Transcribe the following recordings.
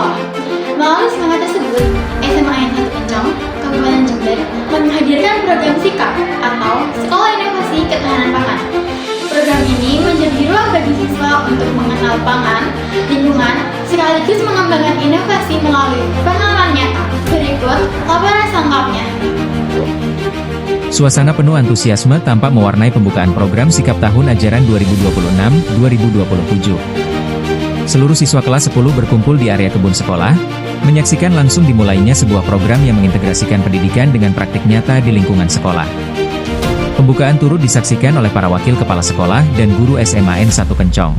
sekolah. Melalui semangat tersebut, SMA N 1 Kencong, Kabupaten Jember, menghadirkan program SIKAP atau Sekolah Inovasi Ketahanan Pangan. Program ini menjadi ruang bagi siswa untuk mengenal pangan, lingkungan, sekaligus mengembangkan inovasi melalui pengalaman nyata. Berikut laporan selengkapnya. Suasana penuh antusiasme tampak mewarnai pembukaan program SIKAP tahun ajaran 2026-2027. Seluruh siswa kelas 10 berkumpul di area kebun sekolah, menyaksikan langsung dimulainya sebuah program yang mengintegrasikan pendidikan dengan praktik nyata di lingkungan sekolah. Pembukaan turut disaksikan oleh para wakil kepala sekolah dan guru SMA N 1 Kencong.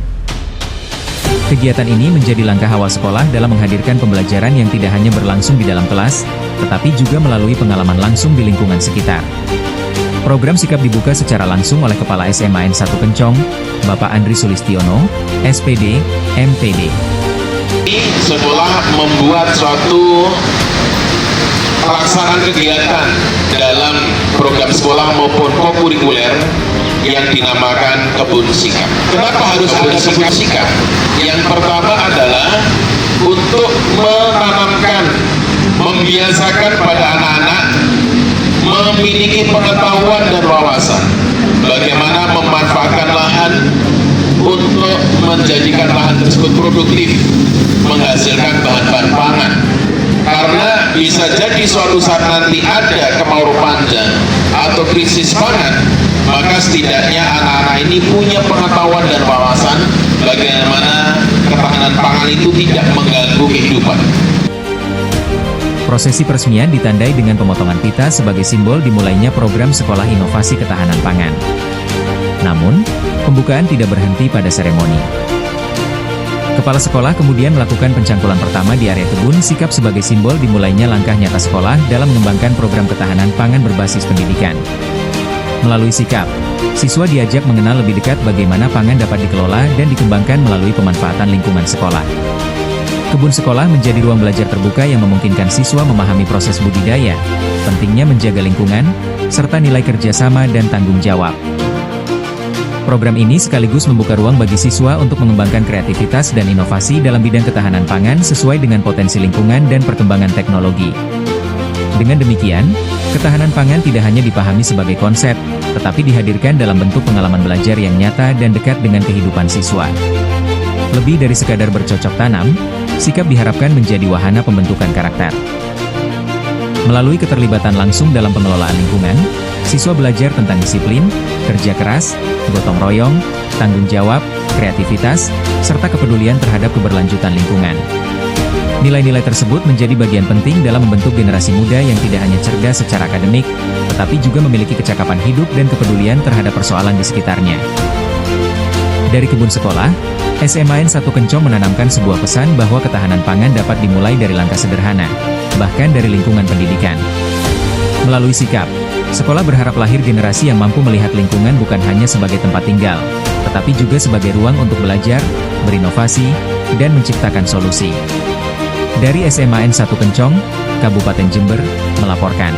Kegiatan ini menjadi langkah awal sekolah dalam menghadirkan pembelajaran yang tidak hanya berlangsung di dalam kelas, tetapi juga melalui pengalaman langsung di lingkungan sekitar. Program SIKAP dibuka secara langsung oleh Kepala SMA N 1 Kencong, Bapak Andri Sulistiono, SPD, MPD. Sekolah membuat suatu pelaksanaan kegiatan dalam program sekolah maupun kokurikuler yang dinamakan kebun SIKAP. Kenapa harus ada kebun SIKAP? Yang pertama adalah untuk menanamkan, membiasakan pada anak-anak memiliki pengetahuan dan wawasan bagaimana memanfaatkan lahan untuk menjadikan lahan tersebut produktif, menghasilkan bahan-bahan pangan. Karena bisa jadi suatu saat nanti ada kemarau panjang atau krisis pangan, maka setidaknya anak-anak ini punya pengetahuan dan wawasan bagaimana ketahanan pangan itu tidak mengganggu kehidupan. Prosesi peresmian ditandai dengan pemotongan pita sebagai simbol dimulainya program Sekolah Inovasi Ketahanan Pangan. Namun, pembukaan tidak berhenti pada seremoni. Kepala sekolah kemudian melakukan pencangkulan pertama di area kebun SIKAP sebagai simbol dimulainya langkah nyata sekolah dalam mengembangkan program ketahanan pangan berbasis pendidikan. Melalui SIKAP, siswa diajak mengenal lebih dekat bagaimana pangan dapat dikelola dan dikembangkan melalui pemanfaatan lingkungan sekolah. Kebun sekolah menjadi ruang belajar terbuka yang memungkinkan siswa memahami proses budidaya, pentingnya menjaga lingkungan, serta nilai kerjasama dan tanggung jawab. Program ini sekaligus membuka ruang bagi siswa untuk mengembangkan kreativitas dan inovasi dalam bidang ketahanan pangan sesuai dengan potensi lingkungan dan perkembangan teknologi. Dengan demikian, ketahanan pangan tidak hanya dipahami sebagai konsep, tetapi dihadirkan dalam bentuk pengalaman belajar yang nyata dan dekat dengan kehidupan siswa. Lebih dari sekadar bercocok tanam, SIKAP diharapkan menjadi wahana pembentukan karakter. Melalui keterlibatan langsung dalam pengelolaan lingkungan, siswa belajar tentang disiplin, kerja keras, gotong royong, tanggung jawab, kreativitas, serta kepedulian terhadap keberlanjutan lingkungan. Nilai-nilai tersebut menjadi bagian penting dalam membentuk generasi muda yang tidak hanya cerdas secara akademik, tetapi juga memiliki kecakapan hidup dan kepedulian terhadap persoalan di sekitarnya. Dari kebun sekolah, SMA N 1 Kencong menanamkan sebuah pesan bahwa ketahanan pangan dapat dimulai dari langkah sederhana, bahkan dari lingkungan pendidikan. Melalui SIKAP, sekolah berharap lahir generasi yang mampu melihat lingkungan bukan hanya sebagai tempat tinggal, tetapi juga sebagai ruang untuk belajar, berinovasi, dan menciptakan solusi. Dari SMA N 1 Kencong, Kabupaten Jember, melaporkan.